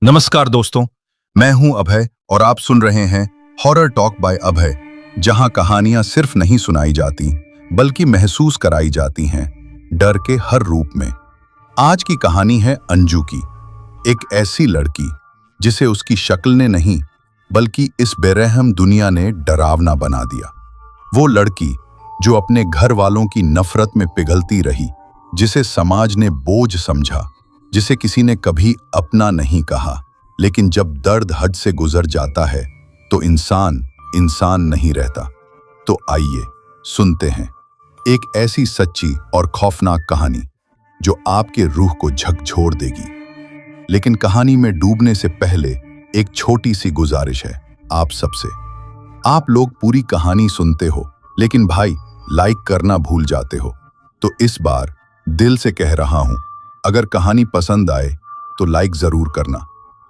नमस्कार दोस्तों, मैं हूं अभय और आप सुन रहे हैं हॉरर टॉक बाय अभय, जहां कहानियां सिर्फ नहीं सुनाई जाती बल्कि महसूस कराई जाती हैं, डर के हर रूप में। आज की कहानी है अंजू की, एक ऐसी लड़की जिसे उसकी शक्ल ने नहीं बल्कि इस बेरहम दुनिया ने डरावना बना दिया। वो लड़की जो अपने घर वालों की नफरत में पिघलती रही, जिसे समाज ने बोझ समझा, जिसे किसी ने कभी अपना नहीं कहा। लेकिन जब दर्द हद से गुजर जाता है तो इंसान इंसान नहीं रहता। तो आइए सुनते हैं एक ऐसी सच्ची और खौफनाक कहानी जो आपके रूह को झकझोर देगी। लेकिन कहानी में डूबने से पहले एक छोटी सी गुजारिश है आप सबसे। आप लोग पूरी कहानी सुनते हो लेकिन भाई लाइक करना भूल जाते हो। तो इस बार दिल से कह रहा हूं, अगर कहानी पसंद आए तो लाइक जरूर करना,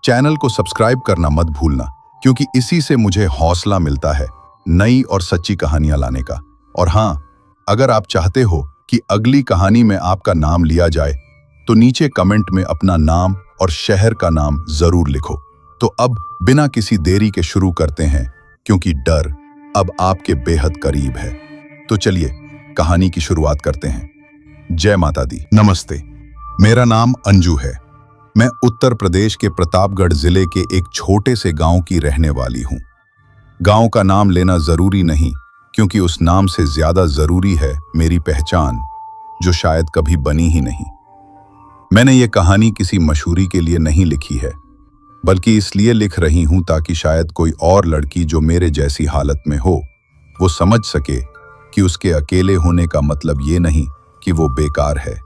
चैनल को सब्सक्राइब करना मत भूलना, क्योंकि इसी से मुझे हौसला मिलता है नई और सच्ची कहानियां लाने का। और हाँ, अगर आप चाहते हो कि अगली कहानी में आपका नाम लिया जाए तो नीचे कमेंट में अपना नाम और शहर का नाम जरूर लिखो। तो अब बिना किसी देरी के शुरू करते हैं, क्योंकि डर अब आपके बेहद करीब है। तो चलिए कहानी की शुरुआत करते हैं। जय माता दी। नमस्ते, मेरा नाम अंजू है। मैं उत्तर प्रदेश के प्रतापगढ़ जिले के एक छोटे से गांव की रहने वाली हूं। गांव का नाम लेना जरूरी नहीं, क्योंकि उस नाम से ज्यादा जरूरी है मेरी पहचान, जो शायद कभी बनी ही नहीं। मैंने ये कहानी किसी मशहूरी के लिए नहीं लिखी है, बल्कि इसलिए लिख रही हूं ताकि शायद कोई और लड़की जो मेरे जैसी हालत में हो, वो समझ सके कि उसके अकेले होने का मतलब ये नहीं कि वो बेकार है।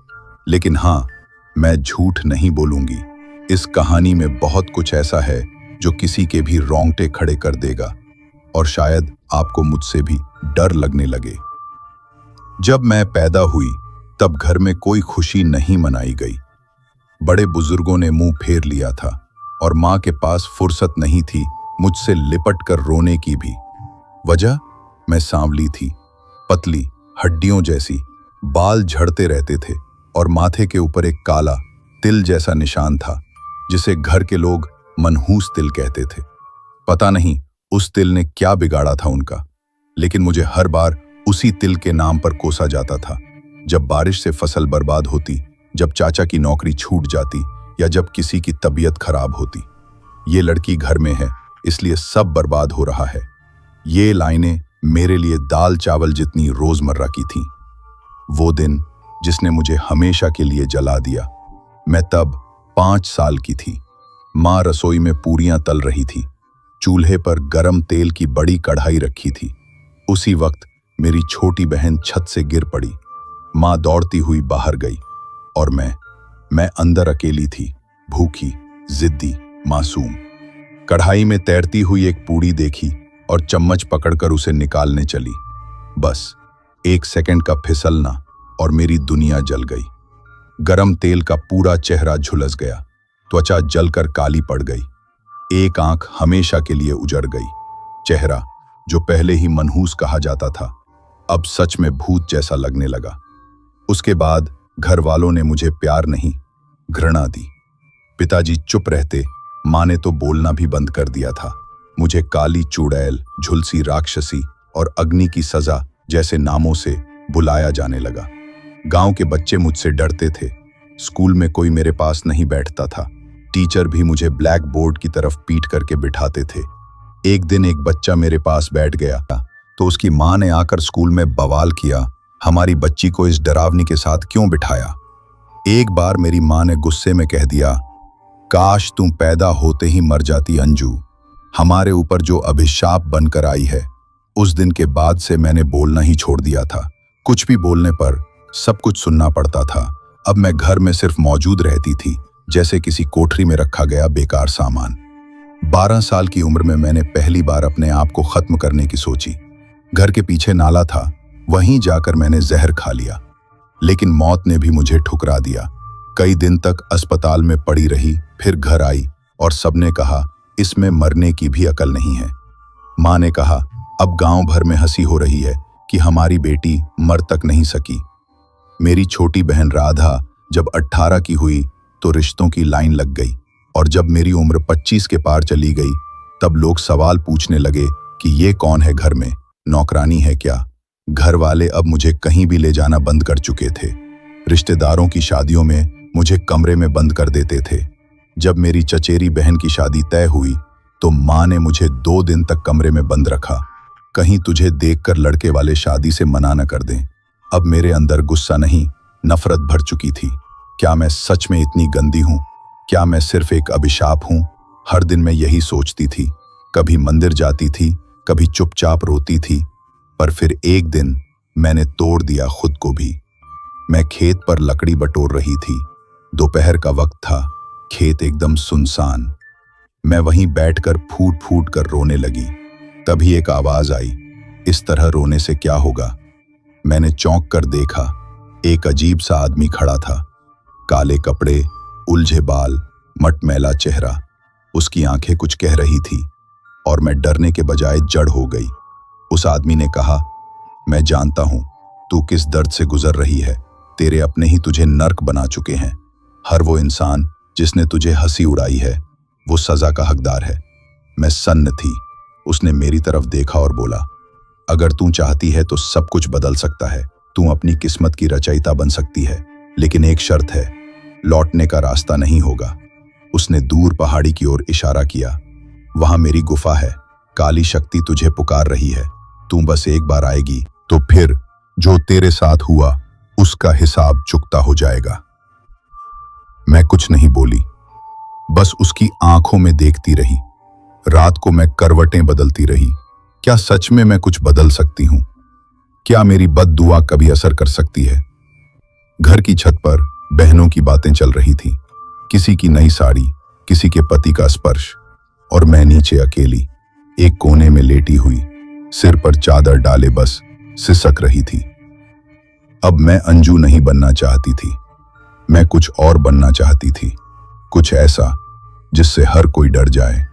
लेकिन हाँ, मैं झूठ नहीं बोलूंगी, इस कहानी में बहुत कुछ ऐसा है जो किसी के भी रोंगटे खड़े कर देगा, और शायद आपको मुझसे भी डर लगने लगे। जब मैं पैदा हुई तब घर में कोई खुशी नहीं मनाई गई। बड़े बुजुर्गों ने मुंह फेर लिया था और मां के पास फुर्सत नहीं थी मुझसे लिपट कर रोने की भी। वजह, मैं सांवली थी, पतली, हड्डियों जैसी, बाल झड़ते रहते थे और माथे के ऊपर एक काला तिल जैसा निशान था, जिसे घर के लोग मनहूस तिल कहते थे। पता नहीं उस तिल ने क्या बिगाड़ा था उनका, लेकिन मुझे हर बार उसी तिल के नाम पर कोसा जाता था। जब बारिश से फसल बर्बाद होती, जब चाचा की नौकरी छूट जाती, या जब किसी की तबीयत खराब होती। ये लड़की घर में है इसलिए सब बर्बाद हो रहा है। ये लाइनें मेरे लिए दाल चावल जितनी रोजमर्रा की थीं। वो दिन जिसने मुझे हमेशा के लिए जला दिया। मैं तब 5 साल की थी। माँ रसोई में पूरियां तल रही थी। चूल्हे पर गरम तेल की बड़ी कढ़ाई रखी थी। उसी वक्त मेरी छोटी बहन छत से गिर पड़ी। माँ दौड़ती हुई बाहर गई और मैं अंदर अकेली थी, भूखी, जिद्दी, मासूम। कढ़ाई में तैरती हुई एक पूड़ी देखी और चम्मच पकड़कर उसे निकालने चली। बस 1 सेकंड का फिसलना और मेरी दुनिया जल गई। गरम तेल का पूरा चेहरा झुलस गया, त्वचा जलकर काली पड़ गई, एक आंख हमेशा के लिए उजड़ गई। चेहरा जो पहले ही मनहूस कहा जाता था, अब सच में भूत जैसा लगने लगा। उसके बाद घर वालों ने मुझे प्यार नहीं, घृणा दी। पिताजी चुप रहते, माँ ने तो बोलना भी बंद कर दिया था। मुझे काली चुड़ैल, झुलसी राक्षसी और अग्नि की सजा जैसे नामों से बुलाया जाने लगा। गांव के बच्चे मुझसे डरते थे। स्कूल में कोई मेरे पास नहीं बैठता था। टीचर भी मुझे ब्लैक बोर्ड की तरफ पीट करके बिठाते थे। एक दिन एक बच्चा मेरे पास बैठ गया तो उसकी माँ ने आकर स्कूल में बवाल किया, हमारी बच्ची को इस डरावनी के साथ क्यों बिठाया। एक बार मेरी माँ ने गुस्से में कह दिया, काश तुम पैदा होते ही मर जाती अंजू। हमारे ऊपर जो अभिशाप बनकर आई है, उस दिन के बाद से मैंने बोलना ही छोड़ दिया था। कुछ भी बोलने पर सब कुछ सुनना पड़ता था। अब मैं घर में सिर्फ मौजूद रहती थी, जैसे किसी कोठरी में रखा गया बेकार सामान। 12 साल की उम्र में मैंने पहली बार अपने आप को खत्म करने की सोची। घर के पीछे नाला था, वहीं जाकर मैंने जहर खा लिया, लेकिन मौत ने भी मुझे ठुकरा दिया। कई दिन तक अस्पताल में पड़ी रही, फिर घर आई और सबने कहा इसमें मरने की भी अकल नहीं है। माँ ने कहा अब गांव भर में हंसी हो रही है कि हमारी बेटी मर तक नहीं सकी। मेरी छोटी बहन राधा जब 18 की हुई तो रिश्तों की लाइन लग गई। और जब मेरी उम्र 25 के पार चली गई तब लोग सवाल पूछने लगे कि ये कौन है, घर में नौकरानी है क्या। घर वाले अब मुझे कहीं भी ले जाना बंद कर चुके थे। रिश्तेदारों की शादियों में मुझे कमरे में बंद कर देते थे। जब मेरी चचेरी बहन की शादी तय हुई तो माँ ने मुझे 2 दिन तक कमरे में बंद रखा, कहीं तुझे देखकर लड़के वाले शादी से मना न कर दें। अब मेरे अंदर गुस्सा नहीं, नफरत भर चुकी थी। क्या मैं सच में इतनी गंदी हूँ? क्या मैं सिर्फ एक अभिशाप हूँ? हर दिन मैं यही सोचती थी। कभी मंदिर जाती थी, कभी चुपचाप रोती थी, पर फिर एक दिन मैंने तोड़ दिया खुद को भी। मैं खेत पर लकड़ी बटोर रही थी। दोपहर का वक्त था, खेत एकदम सुनसान। मैं वहीं बैठकर फूट फूट कर रोने लगी। तभी एक आवाज आई, इस तरह रोने से क्या होगा। मैंने चौंक कर देखा, एक अजीब सा आदमी खड़ा था। काले कपड़े, उलझे बाल, मटमैला चेहरा। उसकी आंखें कुछ कह रही थी और मैं डरने के बजाय जड़ हो गई। उस आदमी ने कहा, मैं जानता हूं तू किस दर्द से गुजर रही है। तेरे अपने ही तुझे नर्क बना चुके हैं। हर वो इंसान जिसने तुझे हंसी उड़ाई है वो सजा का हकदार है। मैं सन्न थी। उसने मेरी तरफ देखा और बोला, अगर तू चाहती है तो सब कुछ बदल सकता है। तू अपनी किस्मत की रचयिता बन सकती है, लेकिन एक शर्त है, लौटने का रास्ता नहीं होगा। उसने दूर पहाड़ी की ओर इशारा किया। वहां मेरी गुफा है, काली शक्ति तुझे पुकार रही है। तू बस एक बार आएगी तो फिर जो तेरे साथ हुआ उसका हिसाब चुकता हो जाएगा। मैं कुछ नहीं बोली, बस उसकी आंखों में देखती रही। रात को मैं करवटें बदलती रही। क्या सच में मैं कुछ बदल सकती हूं? क्या मेरी बद्दुआ कभी असर कर सकती है? घर की छत पर बहनों की बातें चल रही थी। किसी की नई साड़ी, किसी के पति का स्पर्श, और मैं नीचे अकेली एक कोने में लेटी हुई, सिर पर चादर डाले बस सिसक रही थी। अब मैं अंजू नहीं बनना चाहती थी, मैं कुछ और बनना चाहती थी। कुछ ऐसा जिससे हर कोई डर जाए।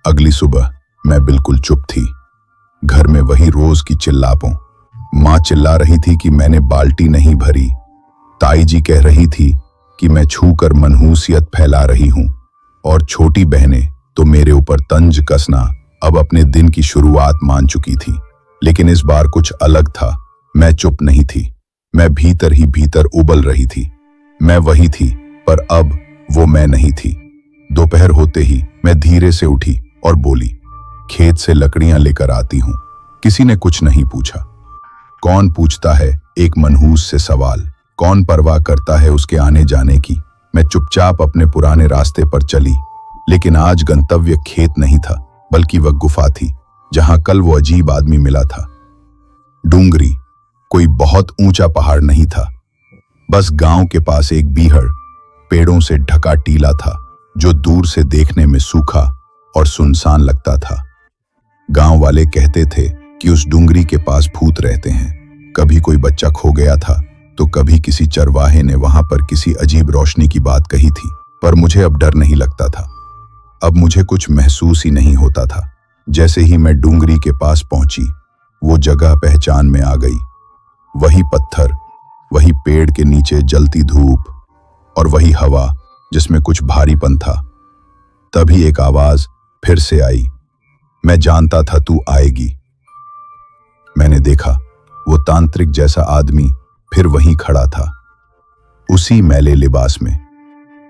अगली सुबह मैं बिल्कुल चुप थी। घर में वही रोज की चिल्लापों। माँ चिल्ला रही थी कि मैंने बाल्टी नहीं भरी। ताई जी कह रही थी कि मैं छूकर मनहूसियत फैला रही हूं, और छोटी बहनें तो मेरे ऊपर तंज कसना अब अपने दिन की शुरुआत मान चुकी थी। लेकिन इस बार कुछ अलग था। मैं चुप नहीं थी, मैं भीतर ही भीतर उबल रही थी। मैं वही थी, पर अब वो मैं नहीं थी। दोपहर होते ही मैं धीरे से उठी और बोली, खेत से लकड़ियां लेकर आती हूं। किसी ने कुछ नहीं पूछा। कौन पूछता है एक मनहूस से सवाल? कौन परवाह करता है उसके आने जाने की? मैं चुपचाप अपने पुराने रास्ते पर चली, लेकिन आज गंतव्य खेत नहीं था, बल्कि वह गुफा थी जहां कल वो अजीब आदमी मिला था। डूंगरी, कोई बहुत ऊंचा पहाड़ नहीं था, बस गांव के पास एक बीहड़, पेड़ों से ढका टीला था जो दूर से देखने में सूखा और सुनसान लगता था। गांव वाले कहते थे कि उस डूंगरी के पास भूत रहते हैं। कभी कोई बच्चा खो गया था तो कभी किसी चरवाहे ने वहां पर किसी अजीब रोशनी की बात कही थी। पर मुझे अब डर नहीं लगता था। अब मुझे कुछ महसूस ही नहीं होता था। जैसे ही मैं डूंगरी के पास पहुंची, वो जगह पहचान में आ गई। वही पत्थर, वही पेड़ के नीचे जलती धूप, और वही हवा जिसमें कुछ भारीपन था। तभी एक आवाज फिर से आई, मैं जानता था तू आएगी। मैंने देखा, वो तांत्रिक जैसा आदमी फिर वहीं खड़ा था, उसी मैले लिबास में,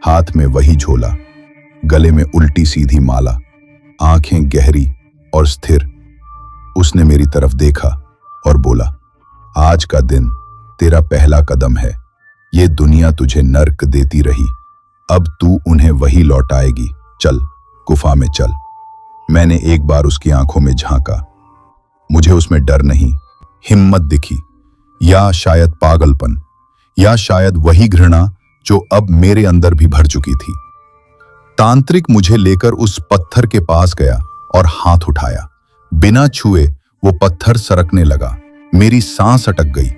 हाथ में वही झोला, गले में उल्टी सीधी माला, आंखें गहरी और स्थिर। उसने मेरी तरफ देखा और बोला, आज का दिन तेरा पहला कदम है। ये दुनिया तुझे नर्क देती रही, अब तू उन्हें वही लौटाएगी। चल, गुफा में चल। मैंने एक बार उसकी आंखों में झांका। मुझे उसमें डर नहीं, हिम्मत दिखी, या शायद पागलपन, या शायद वही घृणा जो अब मेरे अंदर भी भर चुकी थी। तांत्रिक मुझे लेकर उस पत्थर के पास गया और हाथ उठाया। बिना छुए वो पत्थर सरकने लगा। मेरी सांस अटक गई।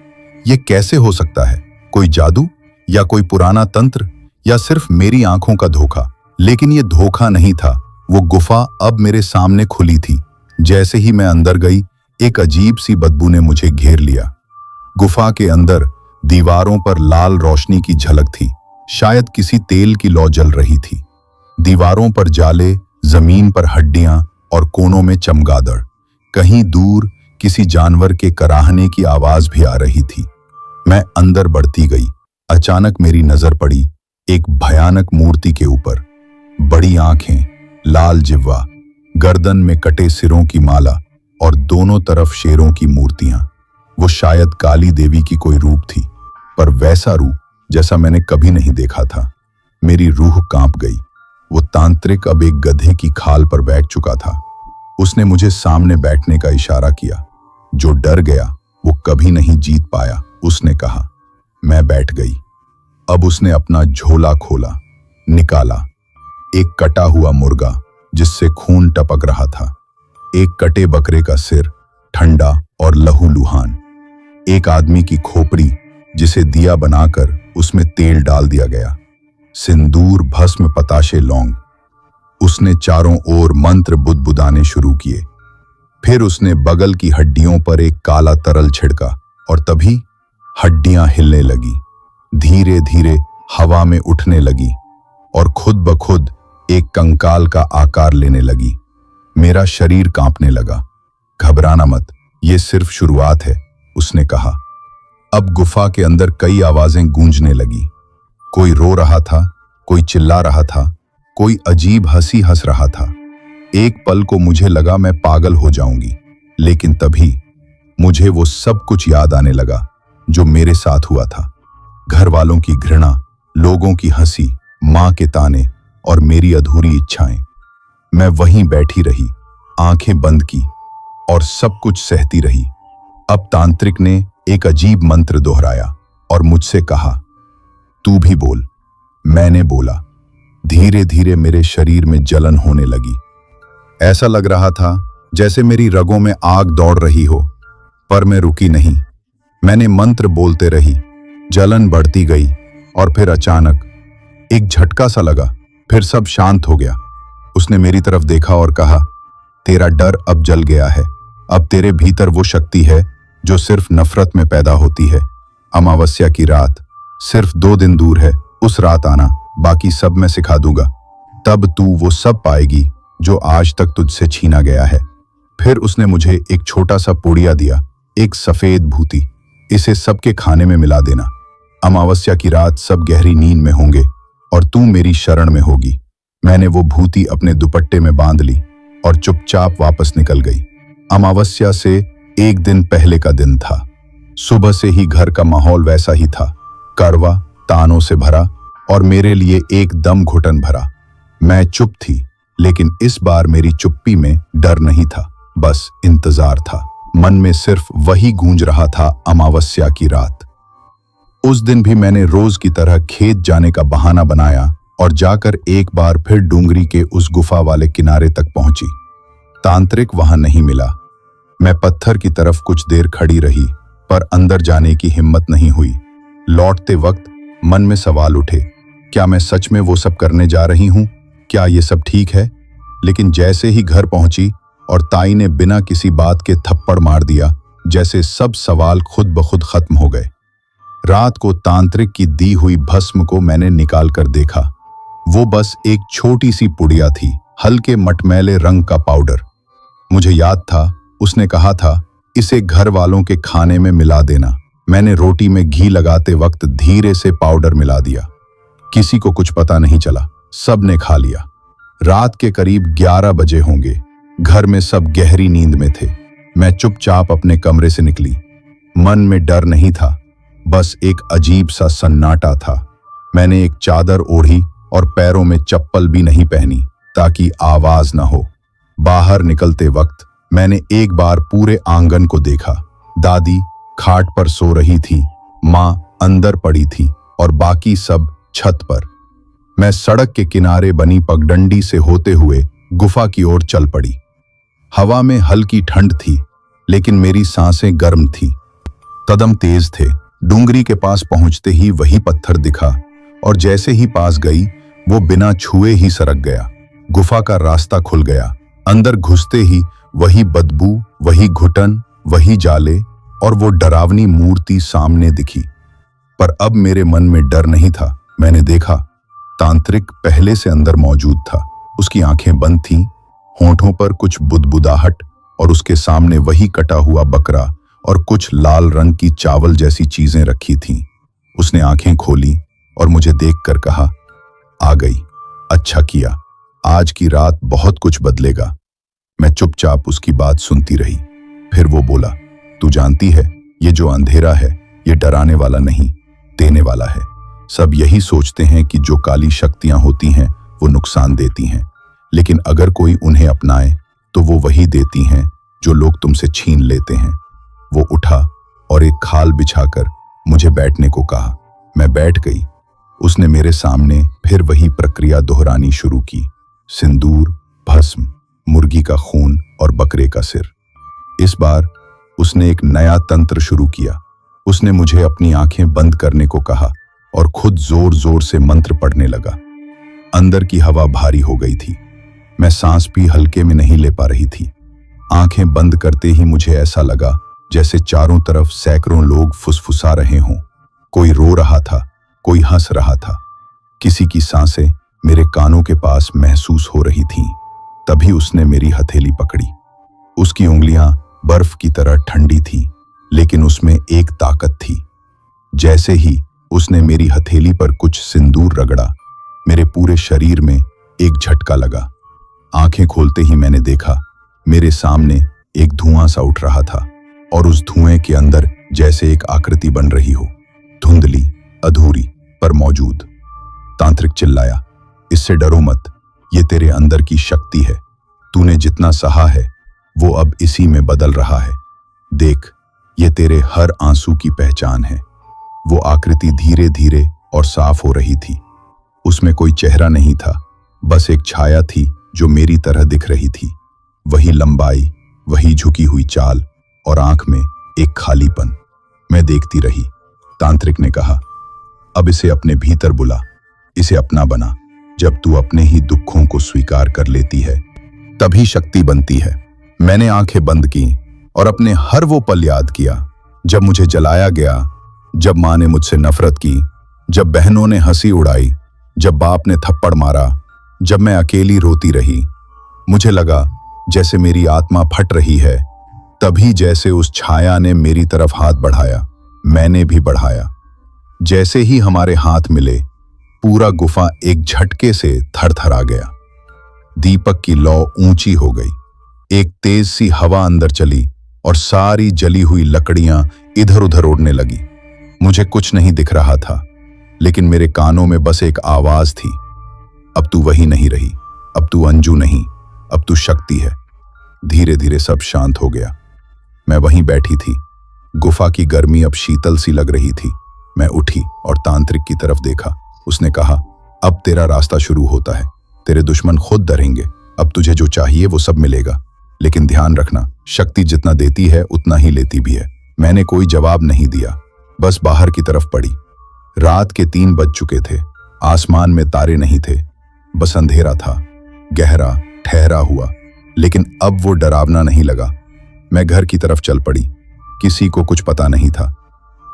ये कैसे हो सकता है? कोई जादू, या कोई पुराना तंत्र, या सिर्फ मेरी आंखों का धोखा? लेकिन ये धोखा नहीं था। वो गुफा अब मेरे सामने खुली थी। जैसे ही मैं अंदर गई, एक अजीब सी बदबू ने मुझे घेर लिया। गुफा के अंदर दीवारों पर लाल रोशनी की झलक थी, शायद किसी तेल की लौ जल रही थी। दीवारों पर जाले, जमीन पर हड्डियां और कोनों में चमगादड़। कहीं दूर किसी जानवर के कराहने की आवाज भी आ रही थी। मैं अंदर बढ़ती गई। अचानक मेरी नजर पड़ी एक भयानक मूर्ति के ऊपर। बड़ी आंखें, लाल जिह्वा, गर्दन में कटे सिरों की माला और दोनों तरफ शेरों की मूर्तियां। वो शायद काली देवी की कोई रूप थी, पर वैसा रूप जैसा मैंने कभी नहीं देखा था। मेरी रूह कांप गई। वो तांत्रिक अब एक गधे की खाल पर बैठ चुका था। उसने मुझे सामने बैठने का इशारा किया। जो डर गया वो कभी नहीं जीत पाया, उसने कहा। मैं बैठ गई। अब उसने अपना झोला खोला, निकाला एक कटा हुआ मुर्गा जिससे खून टपक रहा था, एक कटे बकरे का सिर, ठंडा और लहूलुहान, एक आदमी की खोपड़ी जिसे दिया बनाकर उसमें तेल डाल दिया गया, सिंदूर, भस्म, पताशे, लौंग। उसने चारों ओर मंत्र बुदबुदाने शुरू किए। फिर उसने बगल की हड्डियों पर एक काला तरल छिड़का और तभी हड्डियां हिलने लगी, धीरे धीरे हवा में उठने लगी और खुद ब खुद एक कंकाल का आकार लेने लगी। मेरा शरीर कांपने लगा। घबराना मत, ये सिर्फ शुरुआत है, उसने कहा। अब गुफा के अंदर कई आवाजें गूंजने लगी। कोई रो रहा था, कोई चिल्ला रहा था, कोई अजीब हंसी हंस रहा था। एक पल को मुझे लगा मैं पागल हो जाऊंगी, लेकिन तभी मुझे वो सब कुछ याद आने लगा जो मेरे साथ हुआ था। घर वालों की घृणा, लोगों की हंसी, मां के ताने और मेरी अधूरी इच्छाएं। मैं वहीं बैठी रही, आंखें बंद की और सब कुछ सहती रही। अब तांत्रिक ने एक अजीब मंत्र दोहराया और मुझसे कहा, तू भी बोल। मैंने बोला। धीरे धीरे मेरे शरीर में जलन होने लगी। ऐसा लग रहा था जैसे मेरी रगों में आग दौड़ रही हो, पर मैं रुकी नहीं। मैंने मंत्र बोलते रही। जलन बढ़ती गई और फिर अचानक एक झटका सा लगा। फिर सब शांत हो गया। उसने मेरी तरफ देखा और कहा, तेरा डर अब जल गया है। अब तेरे भीतर वो शक्ति है जो सिर्फ नफरत में पैदा होती है। अमावस्या की रात सिर्फ 2 दिन दूर है। उस रात आना, बाकी सब मैं सिखा दूंगा। तब तू वो सब पाएगी जो आज तक तुझसे छीना गया है। फिर उसने मुझे एक छोटा सा पुड़िया दिया, एक सफेद भूती। इसे सबके खाने में मिला देना। अमावस्या की रात सब गहरी नींद में होंगे और तू मेरी शरण में होगी। मैंने वो भूती अपने दुपट्टे में बांध ली और चुपचाप वापस निकल गई। अमावस्या से एक दिन पहले का दिन था। सुबह से ही घर का माहौल वैसा ही था, कड़वा, तानों से भरा और मेरे लिए एकदम घुटन भरा। मैं चुप थी, लेकिन इस बार मेरी चुप्पी में डर नहीं था, बस इंतजार था। मन में सिर्फ वही गूंज रहा था, अमावस्या की रात। उस दिन भी मैंने रोज की तरह खेत जाने का बहाना बनाया और जाकर एक बार फिर डूंगरी के उस गुफा वाले किनारे तक पहुंची। तांत्रिक वहां नहीं मिला। मैं पत्थर की तरफ कुछ देर खड़ी रही, पर अंदर जाने की हिम्मत नहीं हुई। लौटते वक्त मन में सवाल उठे, क्या मैं सच में वो सब करने जा रही हूं? क्या ये सब ठीक है? लेकिन जैसे ही घर पहुंची और ताई ने बिना किसी बात के थप्पड़ मार दिया, जैसे सब सवाल खुद ब खुद खत्म हो गए। रात को तांत्रिक की दी हुई भस्म को मैंने निकाल कर देखा। वो बस एक छोटी सी पुड़िया थी, हल्के मटमैले रंग का पाउडर। मुझे याद था उसने कहा था, इसे घर वालों के खाने में मिला देना। मैंने रोटी में घी लगाते वक्त धीरे से पाउडर मिला दिया। किसी को कुछ पता नहीं चला, सब ने खा लिया। रात के करीब 11 बजे होंगे। घर में सब गहरी नींद में थे। मैं चुपचाप अपने कमरे से निकली। मन में डर नहीं था, बस एक अजीब सा सन्नाटा था। मैंने एक चादर ओढ़ी और पैरों में चप्पल भी नहीं पहनी ताकि आवाज न हो। बाहर निकलते वक्त मैंने एक बार पूरे आंगन को देखा। दादी खाट पर सो रही थी, माँ अंदर पड़ी थी और बाकी सब छत पर। मैं सड़क के किनारे बनी पगडंडी से होते हुए गुफा की ओर चल पड़ी। हवा में हल्की ठंड थी, लेकिन मेरी सांसें गर्म थी। कदम तेज थे। डूंगरी के पास पहुंचते ही वही पत्थर दिखा और जैसे ही पास गई वो बिना छुए ही सरक गया। गुफा का रास्ता खुल गया। अंदर घुसते ही वही बदबू, वही घुटन, वही जाले और वो डरावनी मूर्ति सामने दिखी। पर अब मेरे मन में डर नहीं था। मैंने देखा तांत्रिक पहले से अंदर मौजूद था। उसकी आंखें बंद थीं, होंठों पर कुछ बुदबुदाहट, और उसके सामने वही कटा हुआ बकरा और कुछ लाल रंग की चावल जैसी चीजें रखी थीं। उसने आंखें खोली और मुझे देखकर कहा, आ गई, अच्छा किया, आज की रात बहुत कुछ बदलेगा। मैं चुपचाप उसकी बात सुनती रही। फिर वो बोला, तू जानती है, ये जो अंधेरा है, ये डराने वाला नहीं, देने वाला है। सब यही सोचते हैं कि जो काली शक्तियां होती हैं वो नुकसान देती हैं, लेकिन अगर कोई उन्हें अपनाए तो वो वही देती हैं जो लोग तुमसे छीन लेते हैं। वो उठा और एक खाल बिछाकर मुझे बैठने को कहा। मैं बैठ गई। उसने मेरे सामने फिर वही प्रक्रिया दोहरानी शुरू की। सिंदूर, भस्म, मुर्गी का खून और बकरे का सिर। इस बार उसने एक नया तंत्र शुरू किया। उसने मुझे अपनी आंखें बंद करने को कहा और खुद जोर जोर से मंत्र पढ़ने लगा। अंदर की हवा भारी हो गई थी। मैं सांस भी हल्के में नहीं ले पा रही थी। आंखें बंद करते ही मुझे ऐसा लगा जैसे चारों तरफ सैकड़ों लोग फुसफुसा रहे हों। कोई रो रहा था, कोई हंस रहा था। किसी की सांसें मेरे कानों के पास महसूस हो रही थीं। तभी उसने मेरी हथेली पकड़ी। उसकी उंगलियां बर्फ की तरह ठंडी थीं, लेकिन उसमें एक ताकत थी। जैसे ही उसने मेरी हथेली पर कुछ सिंदूर रगड़ा, मेरे पूरे शरीर में एक झटका लगा। आंखें खोलते ही मैंने देखा, मेरे सामने एक धुआं सा उठ रहा था और उस धुएं के अंदर जैसे एक आकृति बन रही हो, धुंधली, अधूरी, पर मौजूद। तांत्रिक चिल्लाया, इससे डरो मत, ये तेरे अंदर की शक्ति है। तूने जितना सहा है वो अब इसी में बदल रहा है। देख, ये तेरे हर आंसू की पहचान है। वो आकृति धीरे धीरे और साफ हो रही थी। उसमें कोई चेहरा नहीं था, बस एक छाया थी जो मेरी तरह दिख रही थी। वही लंबाई, वही झुकी हुई चाल और आंख में एक खालीपन। मैं देखती रही। तांत्रिक ने कहा, अब इसे अपने भीतर बुला, इसे अपना बना। जब तू अपने ही दुखों को स्वीकार कर लेती है तभी शक्ति बनती है। मैंने आंखें बंद की और अपने हर वो पल याद किया जब मुझे जलाया गया, जब माँ ने मुझसे नफरत की, जब बहनों ने हंसी उड़ाई, जब बाप ने थप्पड़ मारा, जब मैं अकेली रोती रही। मुझे लगा जैसे मेरी आत्मा फट रही है। तभी जैसे उस छाया ने मेरी तरफ हाथ बढ़ाया, मैंने भी बढ़ाया। जैसे ही हमारे हाथ मिले, पूरा गुफा एक झटके से थरथरा गया। दीपक की लौ ऊंची हो गई। एक तेज सी हवा अंदर चली और सारी जली हुई लकड़ियां इधर उधर उड़ने लगी। मुझे कुछ नहीं दिख रहा था, लेकिन मेरे कानों में बस एक आवाज थी, अब तू वही नहीं रही, अब तू अंजू नहीं, अब तू शक्ति है। धीरे धीरे सब शांत हो गया। मैं वहीं बैठी थी। गुफा की गर्मी अब शीतल सी लग रही थी। मैं उठी और तांत्रिक की तरफ देखा। उसने कहा, अब तेरा रास्ता शुरू होता है। तेरे दुश्मन खुद डरेंगे। अब तुझे जो चाहिए वो सब मिलेगा, लेकिन ध्यान रखना, शक्ति जितना देती है उतना ही लेती भी है। मैंने कोई जवाब नहीं दिया, बस बाहर की तरफ पड़ी। रात के 3 बज चुके थे। आसमान में तारे नहीं थे, बस अंधेरा था, गहरा, ठहरा हुआ। लेकिन अब वो डरावना नहीं लगा। मैं घर की तरफ चल पड़ी। किसी को कुछ पता नहीं था,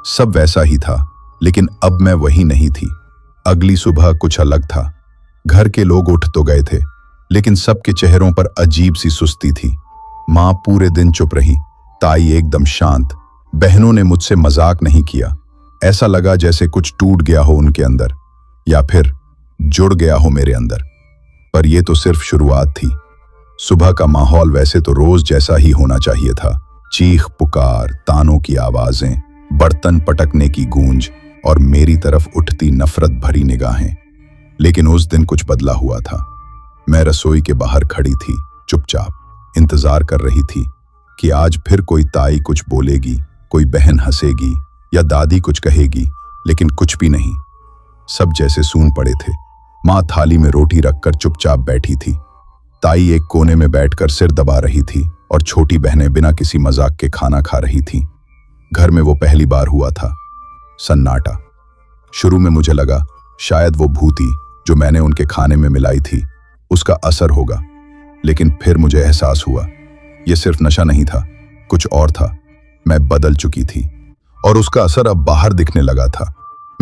सब वैसा ही था, लेकिन अब मैं वही नहीं थी। अगली सुबह कुछ अलग था। घर के लोग उठ तो गए थे, लेकिन सबके चेहरों पर अजीब सी सुस्ती थी। माँ पूरे दिन चुप रही, ताई एकदम शांत। बहनों ने मुझसे मजाक नहीं किया। ऐसा लगा जैसे कुछ टूट गया हो उनके अंदर, या फिर जुड़ गया हो मेरे अंदर। पर यह तो सिर्फ शुरुआत थी। सुबह का माहौल वैसे तो रोज जैसा ही होना चाहिए था। चीख पुकार, तानों की आवाजें, बर्तन पटकने की गूंज और मेरी तरफ उठती नफरत भरी निगाहें। लेकिन उस दिन कुछ बदला हुआ था। मैं रसोई के बाहर खड़ी थी, चुपचाप इंतजार कर रही थी कि आज फिर कोई ताई कुछ बोलेगी, कोई बहन हंसेगी या दादी कुछ कहेगी, लेकिन कुछ भी नहीं। सब जैसे सून पड़े थे। माँ थाली में रोटी रखकर चुपचाप बैठी थी। ताई एक कोने में बैठकर सिर दबा रही थी और छोटी बहनें बिना किसी मजाक के खाना खा रही थीं। घर में वो पहली बार हुआ था, सन्नाटा। शुरू में मुझे लगा शायद वो भूती जो मैंने उनके खाने में मिलाई थी उसका असर होगा, लेकिन फिर मुझे एहसास हुआ यह सिर्फ नशा नहीं था, कुछ और था। मैं बदल चुकी थी और उसका असर अब बाहर दिखने लगा था।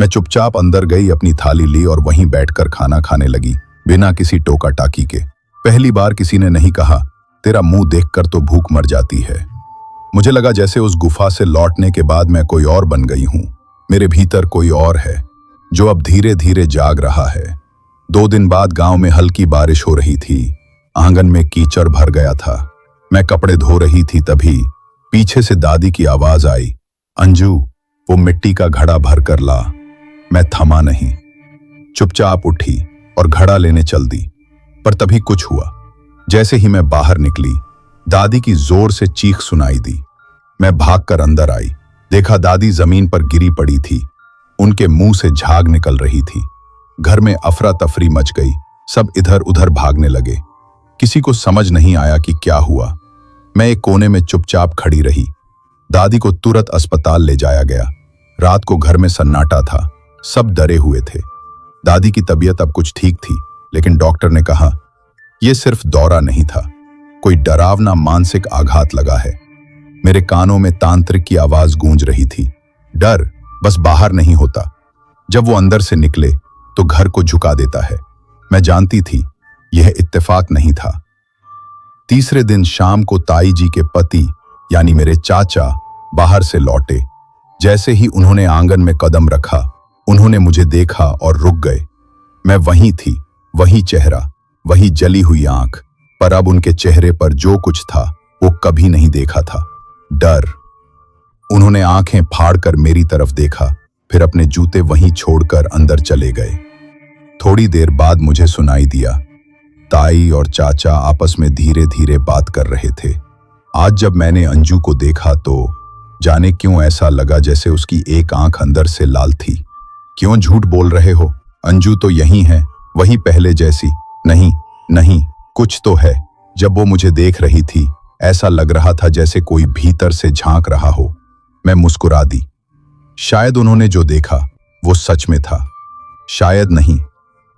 मैं चुपचाप अंदर गई, अपनी थाली ली और वहीं बैठकर खाना खाने लगी, बिना किसी टोका टाकी के। पहली बार किसी ने नहीं कहा, तेरा मुंह देखकर तो भूख मर जाती है। मुझे लगा जैसे उस गुफा से लौटने के बाद मैं कोई और बन गई हूं। मेरे भीतर कोई और है जो अब धीरे धीरे जाग रहा है। 2 दिन बाद गांव में हल्की बारिश हो रही थी। आंगन में कीचड़ भर गया था। मैं कपड़े धो रही थी, तभी पीछे से दादी की आवाज आई, अंजू, वो मिट्टी का घड़ा भर कर ला। मैं थमा नहीं, चुपचाप उठी और घड़ा लेने चल दी। पर तभी कुछ हुआ। जैसे ही मैं बाहर निकली, दादी की जोर से चीख सुनाई दी। मैं भागकर अंदर आई, देखा दादी जमीन पर गिरी पड़ी थी। उनके मुंह से झाग निकल रही थी। घर में अफरा तफरी मच गई, सब इधर उधर भागने लगे। किसी को समझ नहीं आया कि क्या हुआ। मैं एक कोने में चुपचाप खड़ी रही। दादी को तुरंत अस्पताल ले जाया गया। रात को घर में सन्नाटा था, सब डरे हुए थे। दादी की तबीयत अब कुछ ठीक थी, लेकिन डॉक्टर ने कहा यह सिर्फ दौरा नहीं था, कोई डरावना मानसिक आघात लगा है। मेरे कानों में तांत्रिक की आवाज गूंज रही थी, डर बस बाहर नहीं होता, जब वो अंदर से निकले तो घर को झुका देता है। मैं जानती थी यह इत्तेफाक नहीं था। तीसरे दिन शाम को ताई जी के पति यानी मेरे चाचा बाहर से लौटे। जैसे ही उन्होंने आंगन में कदम रखा, उन्होंने मुझे देखा और रुक गए। मैं वहीं थी, वही चेहरा, वही जली हुई आंख, पर अब उनके चेहरे पर जो कुछ था वो कभी नहीं देखा था, डर। उन्होंने आंखें फाड़कर मेरी तरफ देखा, फिर अपने जूते वहीं छोड़कर अंदर चले गए। थोड़ी देर बाद मुझे सुनाई दिया, ताई और चाचा आपस में धीरे धीरे बात कर रहे थे। आज जब मैंने अंजू को देखा तो जाने क्यों ऐसा लगा जैसे उसकी एक आंख अंदर से लाल थी। क्यों झूठ बोल रहे हो? अंजू तो यही है, वही पहले जैसी। नहीं नहीं, कुछ तो है। जब वो मुझे देख रही थी, ऐसा लग रहा था जैसे कोई भीतर से झांक रहा हो। मैं मुस्कुरा दी। शायद उन्होंने जो देखा वो सच में था, शायद नहीं,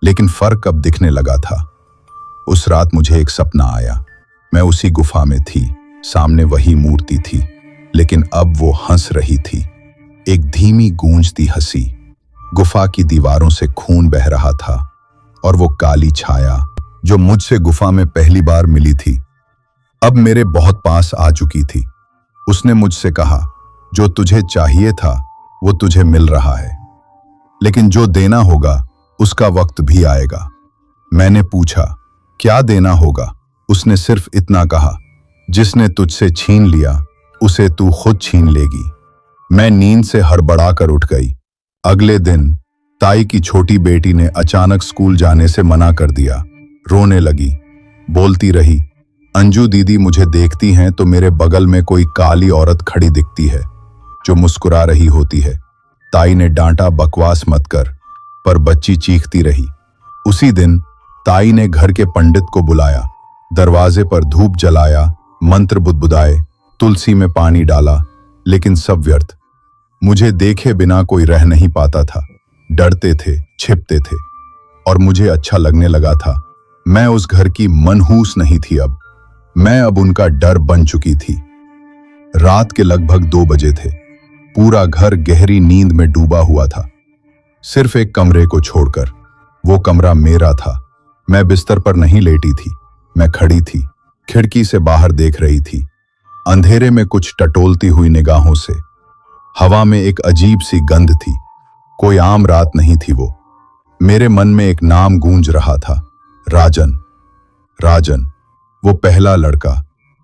लेकिन फर्क अब दिखने लगा था। उस रात मुझे एक सपना आया। मैं उसी गुफा में थी, सामने वही मूर्ति थी, लेकिन अब वो हंस रही थी, एक धीमी गूंजती हंसी। गुफा की दीवारों से खून बह रहा था और वो काली छाया जो मुझसे गुफा में पहली बार मिली थी, अब मेरे बहुत पास आ चुकी थी। उसने मुझसे कहा, जो तुझे चाहिए था वो तुझे मिल रहा है, लेकिन जो देना होगा उसका वक्त भी आएगा। मैंने पूछा, क्या देना होगा? उसने सिर्फ इतना कहा, जिसने तुझसे छीन लिया उसे तू खुद छीन लेगी। मैं नींद से हड़बड़ाकर उठ गई। अगले दिन ताई की छोटी बेटी ने अचानक स्कूल जाने से मना कर दिया। रोने लगी, बोलती रही, अंजू दीदी मुझे देखती हैं तो मेरे बगल में कोई काली औरत खड़ी दिखती है जो मुस्कुरा रही होती है। ताई ने डांटा, बकवास मत कर, पर बच्ची चीखती रही। उसी दिन ताई ने घर के पंडित को बुलाया, दरवाजे पर धूप जलाया, मंत्र बुदबुदाए, तुलसी में पानी डाला, लेकिन सब व्यर्थ। मुझे देखे बिना कोई रह नहीं पाता था। डरते थे, छिपते थे, और मुझे अच्छा लगने लगा था। मैं उस घर की मनहूस नहीं थी, अब मैं उनका डर बन चुकी थी। रात के लगभग 2 बजे थे। पूरा घर गहरी नींद में डूबा हुआ था, सिर्फ एक कमरे को छोड़कर। वो कमरा मेरा था। मैं बिस्तर पर नहीं लेटी थी, मैं खड़ी थी, खिड़की से बाहर देख रही थी, अंधेरे में कुछ टटोलती हुई निगाहों से। हवा में एक अजीब सी गंध थी, कोई आम रात नहीं थी वो। मेरे मन में एक नाम गूंज रहा था, राजन। राजन, वो पहला लड़का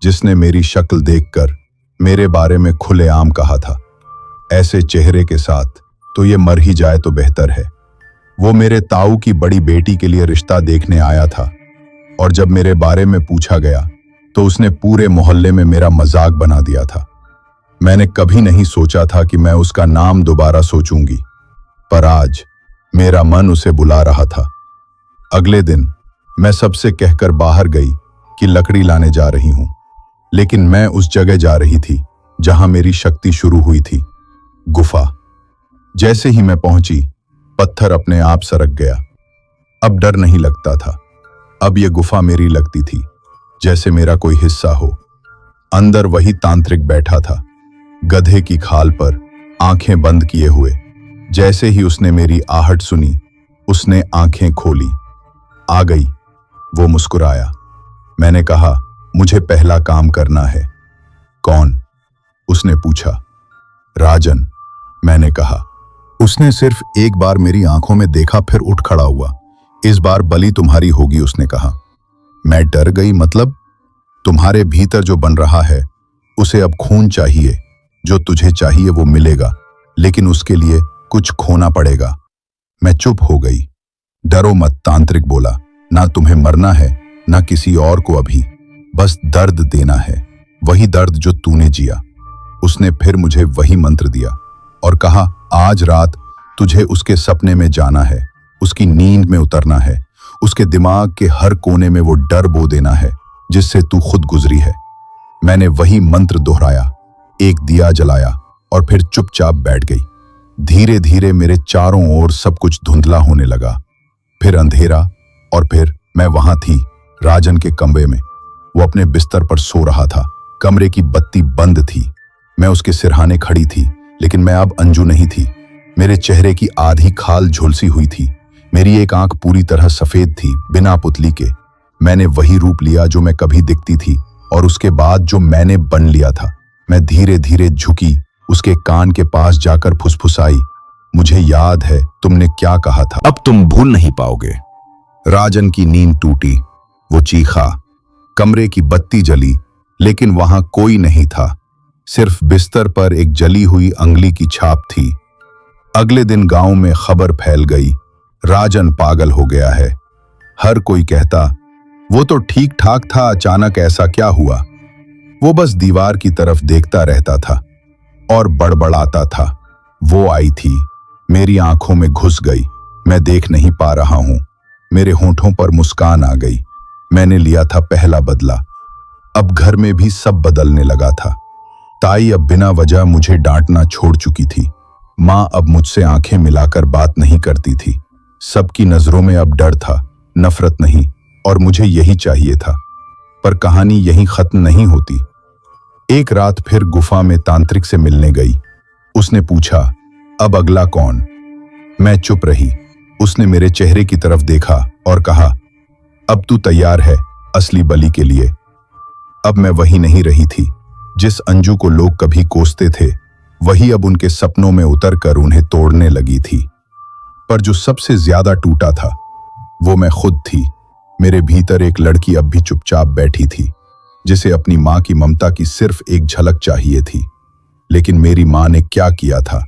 जिसने मेरी शक्ल देखकर मेरे बारे में खुलेआम कहा था, ऐसे चेहरे के साथ तो ये मर ही जाए तो बेहतर है। वो मेरे ताऊ की बड़ी बेटी के लिए रिश्ता देखने आया था, और जब मेरे बारे में पूछा गया तो उसने पूरे मोहल्ले में मेरा मजाक बना दिया था। मैंने कभी नहीं सोचा था कि मैं उसका नाम दोबारा सोचूंगी, पर आज मेरा मन उसे बुला रहा था। अगले दिन मैं सबसे कहकर बाहर गई कि लकड़ी लाने जा रही हूं, लेकिन मैं उस जगह जा रही थी जहां मेरी शक्ति शुरू हुई थी, गुफा। जैसे ही मैं पहुंची, पत्थर अपने आप सरक गया। अब डर नहीं लगता था, अब यह गुफा मेरी लगती थी, जैसे मेरा कोई हिस्सा हो। अंदर वही तांत्रिक बैठा था, गधे की खाल पर, आंखें बंद किए हुए। जैसे ही उसने मेरी आहट सुनी, उसने आंखें खोली। आ गई, वो मुस्कुराया। मैंने कहा, मुझे पहला काम करना है। कौन? उसने पूछा। राजन, मैंने कहा। उसने सिर्फ एक बार मेरी आंखों में देखा, फिर उठ खड़ा हुआ। इस बार बलि तुम्हारी होगी, उसने कहा। मैं डर गई। मतलब? तुम्हारे भीतर जो बन रहा है उसे अब खून चाहिए। जो तुझे चाहिए वो मिलेगा, लेकिन उसके लिए कुछ खोना पड़ेगा। मैं चुप हो गई। डरो मत, तांत्रिक बोला। ना तुम्हें मरना है, ना किसी और को अभी। बस दर्द देना है, वही दर्द जो तूने जिया। उसने फिर मुझे वही मंत्र दिया और कहा, आज रात तुझे उसके सपने में जाना है, उसकी नींद में उतरना है, उसके दिमाग के हर कोने में वो डर बो देना है जिससे तू खुद गुजरी है। मैंने वही मंत्र दोहराया, एक दिया जलाया और फिर चुपचाप बैठ गई। धीरे धीरे मेरे चारों ओर सब कुछ धुंधला होने लगा, फिर अंधेरा, और फिर मैं वहां थी, राजन के कमरे में। वो अपने बिस्तर पर सो रहा था। कमरे की बत्ती बंद थी। मैं उसके सिरहाने खड़ी थी, लेकिन मैं अब अंजू नहीं थी। मेरे चेहरे की आधी खाल झुलसी हुई थी। मेरी एक आंख पूरी तरह सफेद थी, बिना पुतली के। मैंने वही रूप लिया जो मैं कभी दिखती थी, और उसके बाद जो मैंने बन लिया था। मैं धीरे धीरे झुकी, उसके कान के पास जाकर फुसफुसाई, मुझे याद है तुमने क्या कहा था, अब तुम भूल नहीं पाओगे। राजन की नींद टूटी। वो चीखा। कमरे की बत्ती जली, लेकिन वहां कोई नहीं था। सिर्फ बिस्तर पर एक जली हुई अंगुली की छाप थी। अगले दिन गांव में खबर फैल गई, राजन पागल हो गया है। हर कोई कहता, वो तो ठीक ठाक था, अचानक ऐसा क्या हुआ। वो बस दीवार की तरफ देखता रहता था और बड़बड़ाता था। वो आई थी, मेरी आंखों में घुस गई। मैं देख नहीं पा रहा हूं। मेरे होंठों पर मुस्कान आ गई। मैंने लिया था पहला बदला। अब घर में भी सब बदलने लगा था। ताई अब बिना वजह मुझे डांटना छोड़ चुकी थी। माँ अब मुझसे आंखें मिलाकर बात नहीं करती थी। सबकी नजरों में अब डर था, नफरत नहीं, और मुझे यही चाहिए था। पर कहानी यहीं खत्म नहीं होती। एक रात फिर गुफा में तांत्रिक से मिलने गई। उसने पूछा, अब अगला कौन? मैं चुप रही। उसने मेरे चेहरे की तरफ देखा और कहा, अब तू तैयार है असली बलि के लिए। अब मैं वही नहीं रही थी जिस अंजू को लोग कभी कोसते थे। वही अब उनके सपनों में उतरकर उन्हें तोड़ने लगी थी। पर जो सबसे ज्यादा टूटा था वो मैं खुद थी। मेरे भीतर एक लड़की अब भी चुपचाप बैठी थी, जिसे अपनी माँ की ममता की सिर्फ एक झलक चाहिए थी। लेकिन मेरी माँ ने क्या किया था?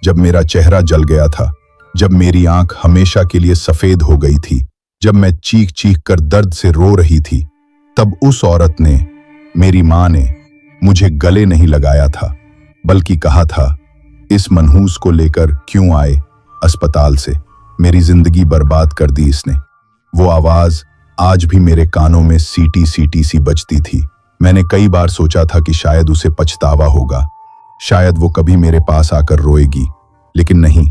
जब मेरा चेहरा जल गया था, जब मेरी आंख हमेशा के लिए सफेद हो गई थी, जब मैं चीख चीख कर दर्द से रो रही थी, तब उस औरत ने, मेरी माँ ने, मुझे गले नहीं लगाया था, बल्कि कहा था, इस मनहूस को लेकर क्यों आए अस्पताल से? मेरी जिंदगी बर्बाद कर दी इसने। वो आवाज आज भी मेरे कानों में सीटी सीटी सी बजती थी। मैंने कई बार सोचा था कि शायद उसे पछतावा होगा, शायद वो कभी मेरे पास आकर रोएगी, लेकिन नहीं।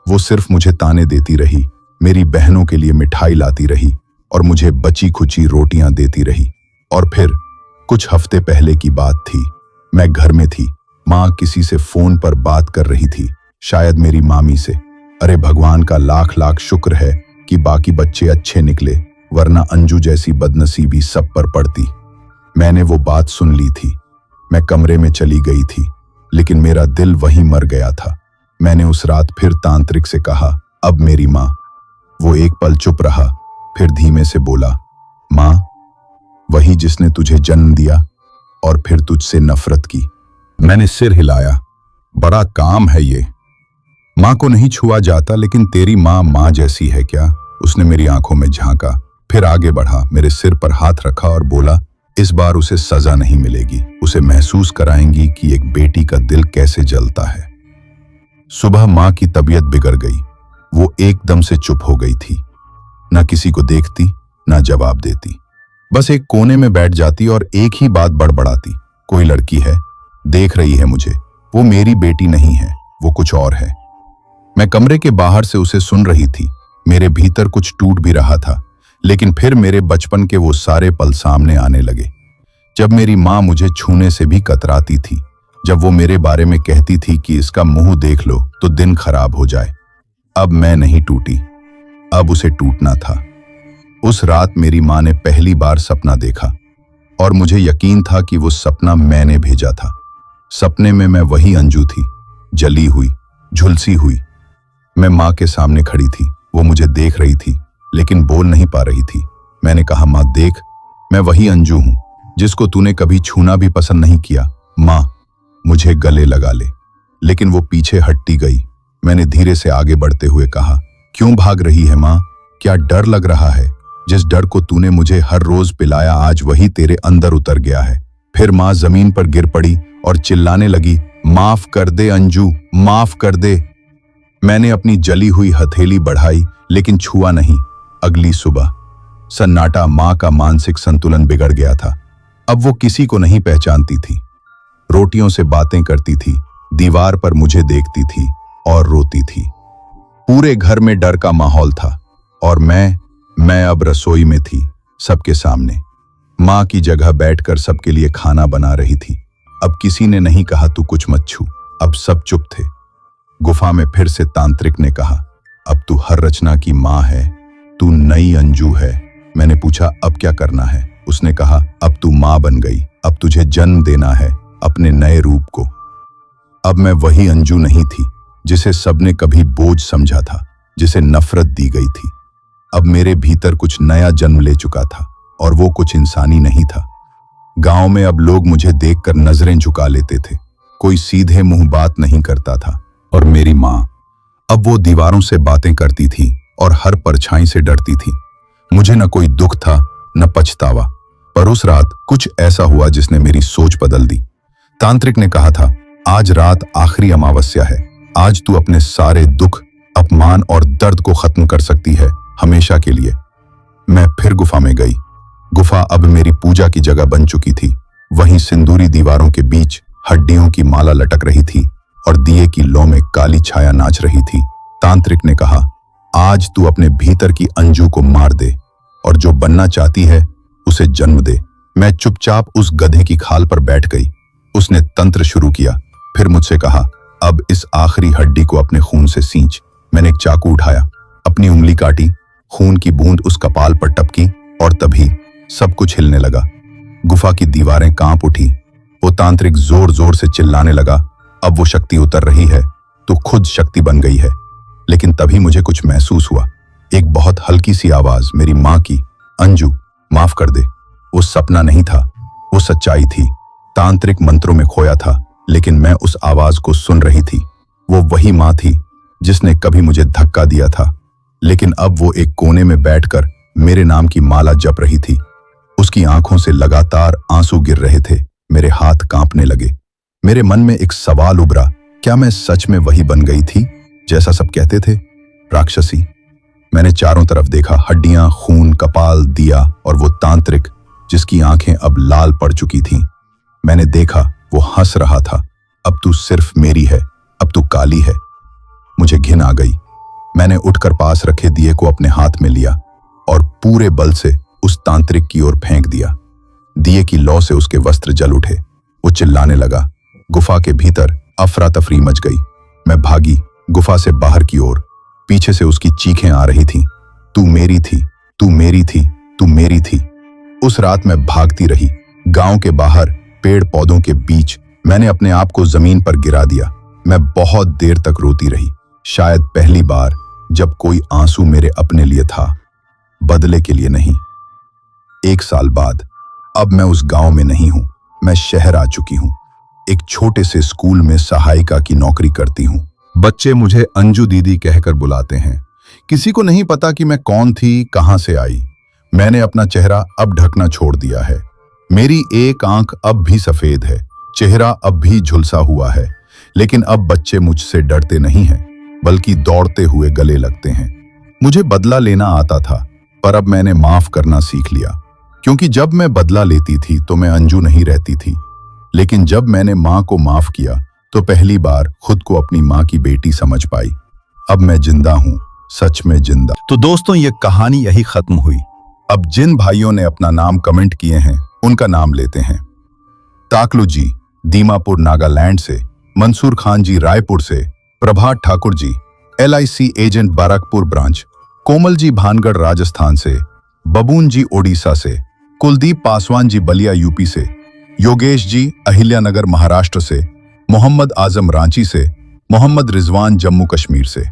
वो सिर्फ मुझे ताने देती रही, मेरी बहनों के लिए मिठाई लाती रही और मुझे बची खुची रोटियां देती रही। और फिर कुछ हफ्ते पहले की बात थी। मैं घर में थी, माँ किसी से फोन पर बात कर रही थी, शायद मेरी मामी से। अरे भगवान का लाख लाख शुक्र है कि बाकी बच्चे अच्छे निकले, वरना अंजू जैसी बदनसीबी सब पर पड़ती। मैंने वो बात सुन ली थी। मैं कमरे में चली गई थी, लेकिन मेरा दिल वहीं मर गया था। मैंने उस रात फिर तांत्रिक से कहा, अब मेरी माँ। वो एक पल चुप रहा, फिर धीमे से बोला, माँ, वही जिसने तुझे जन्म दिया और फिर तुझसे नफरत की। मैंने सिर हिलाया। बड़ा काम है ये। माँ को नहीं छुआ जाता, लेकिन तेरी माँ माँ जैसी है क्या? उसने मेरी आंखों में झांका, फिर आगे बढ़ा, मेरे सिर पर हाथ रखा और बोला, इस बार उसे सजा नहीं मिलेगी। उसे महसूस कराएंगी कि एक बेटी का दिल कैसे जलता है। सुबह माँ की तबीयत बिगड़ गई। वो एकदम से चुप हो गई थी, ना किसी को देखती, ना जवाब देती। बस एक कोने में बैठ जाती और एक ही बात बड़बड़ाती, कोई लड़की है, देख रही है मुझे, वो मेरी बेटी नहीं है, वो कुछ और है। मैं कमरे के बाहर से उसे सुन रही थी। मेरे भीतर कुछ टूट भी रहा था, लेकिन फिर मेरे बचपन के वो सारे पल सामने आने लगे, जब मेरी माँ मुझे छूने से भी कतराती थी, जब वो मेरे बारे में कहती थी कि इसका मुंह देख लो तो दिन खराब हो जाए। अब मैं नहीं टूटी, अब उसे टूटना था। उस रात मेरी माँ ने पहली बार सपना देखा और मुझे यकीन था कि वो सपना मैंने भेजा था। सपने में मैं वही अंजू थी, जली हुई, झुलसी हुई। मैं माँ के सामने खड़ी थी, वो मुझे देख रही थी लेकिन बोल नहीं पा रही थी। मैंने कहा, माँ देख, मैं वही अंजू हूं जिसको तूने कभी छूना भी पसंद नहीं किया। माँ, मुझे गले लगा ले। लेकिन वो पीछे हटती गई। मैंने धीरे से आगे बढ़ते हुए कहा, क्यों भाग रही है माँ? क्या डर लग रहा है? जिस डर को तूने मुझे हर रोज पिलाया आज वही तेरे अंदर उतर गया है। फिर माँ जमीन पर गिर पड़ी और चिल्लाने लगी, माफ कर दे अंजू, माफ कर दे। मैंने अपनी जली हुई हथेली बढ़ाई लेकिन छुआ नहीं। अगली सुबह सन्नाटा, माँ का मानसिक संतुलन बिगड़ गया था। अब वो किसी को नहीं पहचानती थी, रोटियों से बातें करती थी, दीवार पर मुझे देखती थी और रोती थी। पूरे घर में डर का माहौल था और मैं अब रसोई में थी, सबके सामने। माँ की जगह बैठकर सबके लिए खाना बना रही थी। अब किसी ने नहीं कहा तू कुछ मत छू, अब सब चुप थे। गुफा में फिर से तांत्रिक ने कहा, अब तू हर रचना की माँ है, तू नई अंजू है। मैंने पूछा, अब क्या करना है? उसने कहा, अब तू माँ बन गई, अब तुझे जन्म देना है अपने नए रूप को। अब मैं वही अंजू नहीं थी जिसे सबने कभी बोझ समझा था, जिसे नफरत दी गई थी। अब मेरे भीतर कुछ नया जन्म ले चुका था और वो कुछ इंसानी नहीं था। गांव में अब लोग मुझे देखकर नजरें झुका लेते थे, कोई सीधे मुंह बात नहीं करता था। और मेरी माँ, अब वो दीवारों से बातें करती थी और हर परछाई से डरती थी। मुझे न कोई दुख था न पछतावा, पर उस रात कुछ ऐसा हुआ जिसने मेरी सोच बदल दी। तांत्रिक ने कहा था, आज रात आखिरी अमावस्या है, आज तू अपने सारे दुख, अपमान और दर्द को खत्म कर सकती है, हमेशा के लिए। मैं फिर गुफा में गई। गुफा अब मेरी पूजा की जगह बन चुकी थी। वहीं सिंदूरी दीवारों के बीच हड्डियों की माला लटक रही थी और दिए की लौ में काली छाया नाच रही थी। तांत्रिक ने कहा, आज तू अपने भीतर की अंजू को मार दे और जो बनना चाहती है उसे जन्म दे। मैं चुपचाप उस गधे की खाल पर बैठ गई। उसने तंत्र शुरू किया, फिर मुझसे कहा, अब इस आखिरी हड्डी को अपने खून से सींच। मैंने एक चाकू उठाया, अपनी उंगली काटी, खून की बूंद उस कपाल पर टपकी और तभी सब कुछ हिलने लगा। गुफा की दीवारें कांप उठी। वो तांत्रिक जोर जोर से चिल्लाने लगा, अब वो शक्ति उतर रही है, तो खुद शक्ति बन गई है। लेकिन तभी मुझे कुछ महसूस हुआ, एक बहुत हल्की सी आवाज मेरी माँ की, अंजू माफ कर दे। वो सपना नहीं था, वो सच्चाई थी। तांत्रिक मंत्रों में खोया था लेकिन मैं उस आवाज को सुन रही थी। वो वही माँ थी जिसने कभी मुझे धक्का दिया था, लेकिन अब वो एक कोने में बैठकर मेरे नाम की माला जप रही थी। उसकी आंखों से लगातार आंसू गिर रहे थे। मेरे हाथ कांपने लगे। मेरे मन में एक सवाल उभरा, क्या मैं सच में वही बन गई थी जैसा सब कहते थे? राक्षसी। मैंने चारों तरफ देखा, हड्डियां, खून, कपाल, दिया और वो तांत्रिक जिसकी आंखें अब लाल पड़ चुकी थीं। मैंने देखा वो हंस रहा था, अब तू सिर्फ मेरी है, अब तू काली है। मुझे घिन आ गई। मैंने उठकर पास रखे दिए को अपने हाथ में लिया और पूरे बल से उस तांत्रिक की ओर फेंक दिया। दिए की लौ से उसके वस्त्र जल उठे। वो चिल्लाने लगा। गुफा के भीतर अफरा तफरी मच गई। मैं भागी गुफा से बाहर की ओर। पीछे से उसकी चीखें आ रही थीं, तू मेरी थी, तू मेरी थी, तू मेरी थी। उस रात मैं भागती रही। गांव के बाहर पेड़ पौधों के बीच मैंने अपने आप को जमीन पर गिरा दिया। मैं बहुत देर तक रोती रही, शायद पहली बार जब कोई आंसू मेरे अपने लिए था, बदले के लिए नहीं। 1 साल बाद अब मैं उस गांव में नहीं हूं, मैं शहर आ चुकी हूं। एक छोटे से स्कूल में सहायिका की नौकरी करती हूं। बच्चे मुझे अंजू दीदी कहकर बुलाते हैं। किसी को नहीं पता कि मैं कौन थी, कहां से आई। मैंने अपना चेहरा अब ढकना छोड़ दिया है। मेरी एक आंख अब भी सफेद है, चेहरा अब भी झुलसा हुआ है। लेकिन अब बच्चे मुझसे डरते नहीं हैं, बल्कि दौड़ते हुए गले लगते हैं। मुझे बदला लेना आता था, पर अब मैंने माफ करना सीख लिया। क्योंकि जब मैं बदला लेती थी तो मैं अंजू नहीं रहती थी, लेकिन जब मैंने माँ को माफ किया तो पहली बार खुद को अपनी माँ की बेटी समझ पाई। अब मैं जिंदा हूँ, सच में जिंदा। तो दोस्तों, ये कहानी यही खत्म हुई। अब जिन भाइयों ने अपना नाम कमेंट किए हैं उनका नाम लेते हैं। ताकलू जी, दीमापुर नागालैंड से, मंसूर खान जी रायपुर से, प्रभात Thakur ji LIC agent Barrackpore branch, Komal ji Bhangarh Rajasthan से, बबून जी ओडिशा से, कुलदीप पासवान जी बलिया यूपी से, योगेश जी अहिल्यानगर महाराष्ट्र से, मोहम्मद आजम रांची से, मोहम्मद रिजवान जम्मू कश्मीर से।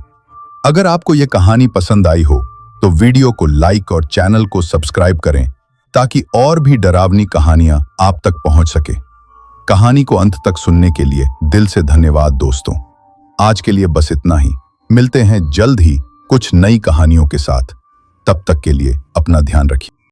अगर आपको यह कहानी पसंद आई हो तो वीडियो को लाइक और चैनल को सब्सक्राइब करें ताकि और भी डरावनी कहानियां आप तक पहुंच सके। कहानी को अंत तक सुनने के लिए दिल से धन्यवाद दोस्तों। आज के लिए बस इतना ही। मिलते हैं जल्द ही कुछ नई कहानियों के साथ। तब तक के लिए अपना ध्यान रखिए।